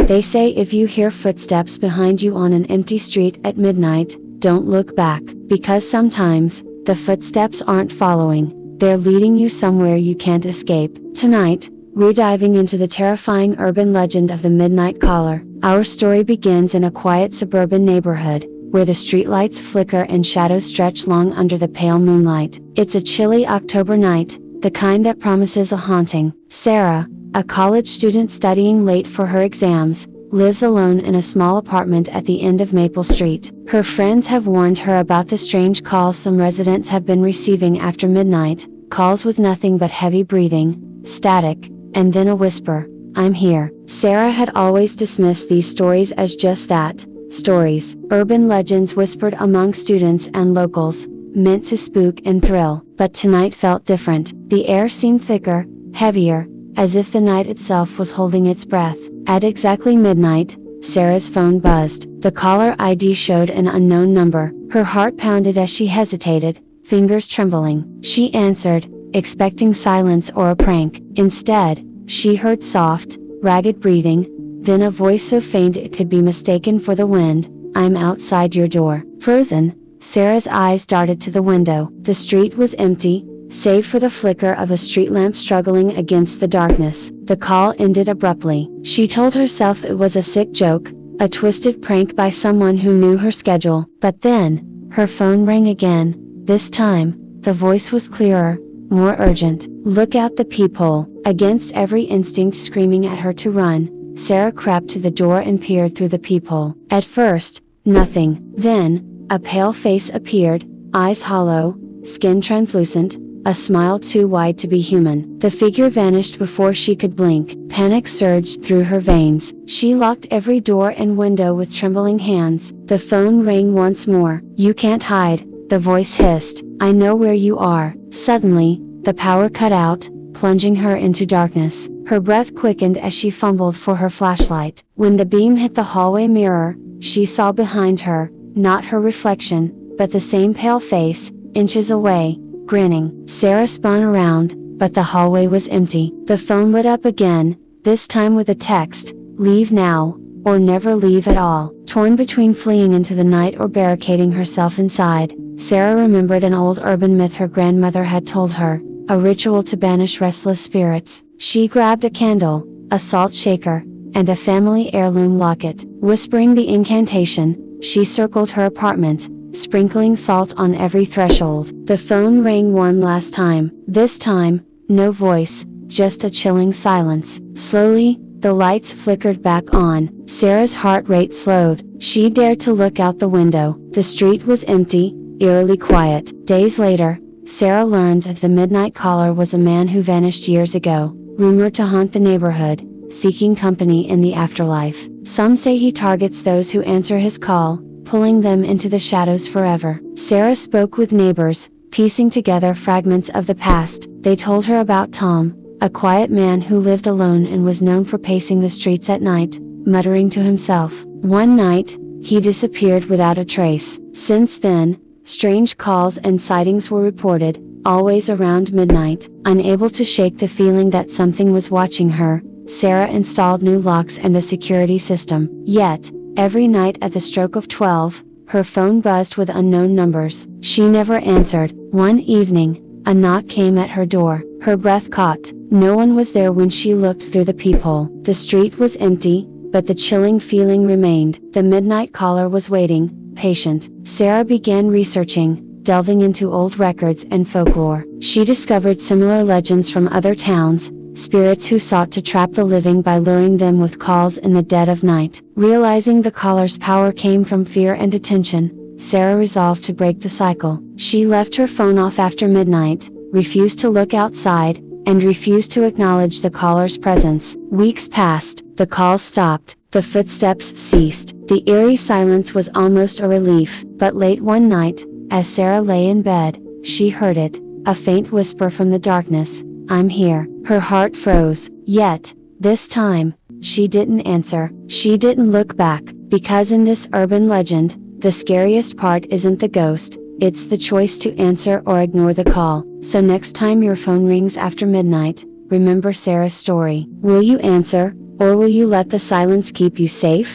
They say if you hear footsteps behind you on an empty street at midnight, don't look back, because sometimes, the footsteps aren't following, they're leading you somewhere you can't escape. Tonight, we're diving into the terrifying urban legend of the Midnight Caller. Our story begins in a quiet suburban neighborhood, where the streetlights flicker and shadows stretch long under the pale moonlight. It's a chilly October night, the kind that promises a haunting. Sarah, a college student studying late for her exams, lives alone in a small apartment at the end of Maple Street. Her friends have warned her about the strange calls some residents have been receiving after midnight, calls with nothing but heavy breathing, static, and then a whisper, "I'm here." Sarah had always dismissed these stories as just that, stories, urban legends whispered among students and locals, meant to spook and thrill. But tonight felt different. The air seemed thicker, heavier, as if the night itself was holding its breath. At exactly midnight, Sarah's phone buzzed. The caller ID showed an unknown number. Her heart pounded as she hesitated, fingers trembling. She answered, expecting silence or a prank. Instead, she heard soft, ragged breathing, then a voice so faint it could be mistaken for the wind. "I'm outside your door." Frozen, Sarah's eyes darted to the window. The street was empty, save for the flicker of a street lamp struggling against the darkness. The call ended abruptly. She told herself it was a sick joke, a twisted prank by someone who knew her schedule. But then, her phone rang again. This time, the voice was clearer, more urgent. "Look out the peephole." Against every instinct screaming at her to run, Sarah crept to the door and peered through the peephole. At first, nothing. Then, a pale face appeared, eyes hollow, skin translucent, a smile too wide to be human. The figure vanished before she could blink. Panic surged through her veins. She locked every door and window with trembling hands. The phone rang once more. "You can't hide," the voice hissed. "I know where you are." Suddenly, the power cut out, plunging her into darkness. Her breath quickened as she fumbled for her flashlight. When the beam hit the hallway mirror, she saw behind her, not her reflection, but the same pale face, inches away, grinning. Sarah spun around, but the hallway was empty. The phone lit up again, this time with a text, "Leave now, or never leave at all." Torn between fleeing into the night or barricading herself inside, Sarah remembered an old urban myth her grandmother had told her, a ritual to banish restless spirits. She grabbed a candle, a salt shaker, and a family heirloom locket. Whispering the incantation, she circled her apartment, sprinkling salt on every threshold. The phone rang one last time. This time, no voice, just a chilling silence. Slowly, the lights flickered back on. Sarah's heart rate slowed. She dared to look out the window. The street was empty, eerily quiet. Days later, Sarah learned that the Midnight Caller was a man who vanished years ago, rumored to haunt the neighborhood, seeking company in the afterlife. Some say he targets those who answer his call, pulling them into the shadows forever. Sarah spoke with neighbors, piecing together fragments of the past. They told her about Tom, a quiet man who lived alone and was known for pacing the streets at night, muttering to himself. One night, he disappeared without a trace. Since then, strange calls and sightings were reported, always around midnight. Unable to shake the feeling that something was watching her, Sarah installed new locks and a security system. Yet, every night at the stroke of 12, her phone buzzed with unknown numbers. She never answered. One evening, a knock came at her door. Her breath caught. No one was there when she looked through the peephole. The street was empty, but the chilling feeling remained. The Midnight Caller was waiting, patient. Sarah began researching, delving into old records and folklore. She discovered similar legends from other towns, spirits who sought to trap the living by luring them with calls in the dead of night. Realizing the caller's power came from fear and attention, Sarah resolved to break the cycle. She left her phone off after midnight, refused to look outside, and refused to acknowledge the caller's presence. Weeks passed, the call stopped, the footsteps ceased. The eerie silence was almost a relief. But late one night, as Sarah lay in bed, she heard it, a faint whisper from the darkness, "I'm here." Her heart froze. Yet, this time, she didn't answer. She didn't look back, because in this urban legend, the scariest part isn't the ghost, it's the choice to answer or ignore the call. So next time your phone rings after midnight, remember Sarah's story. Will you answer, Or will you let the silence keep you safe?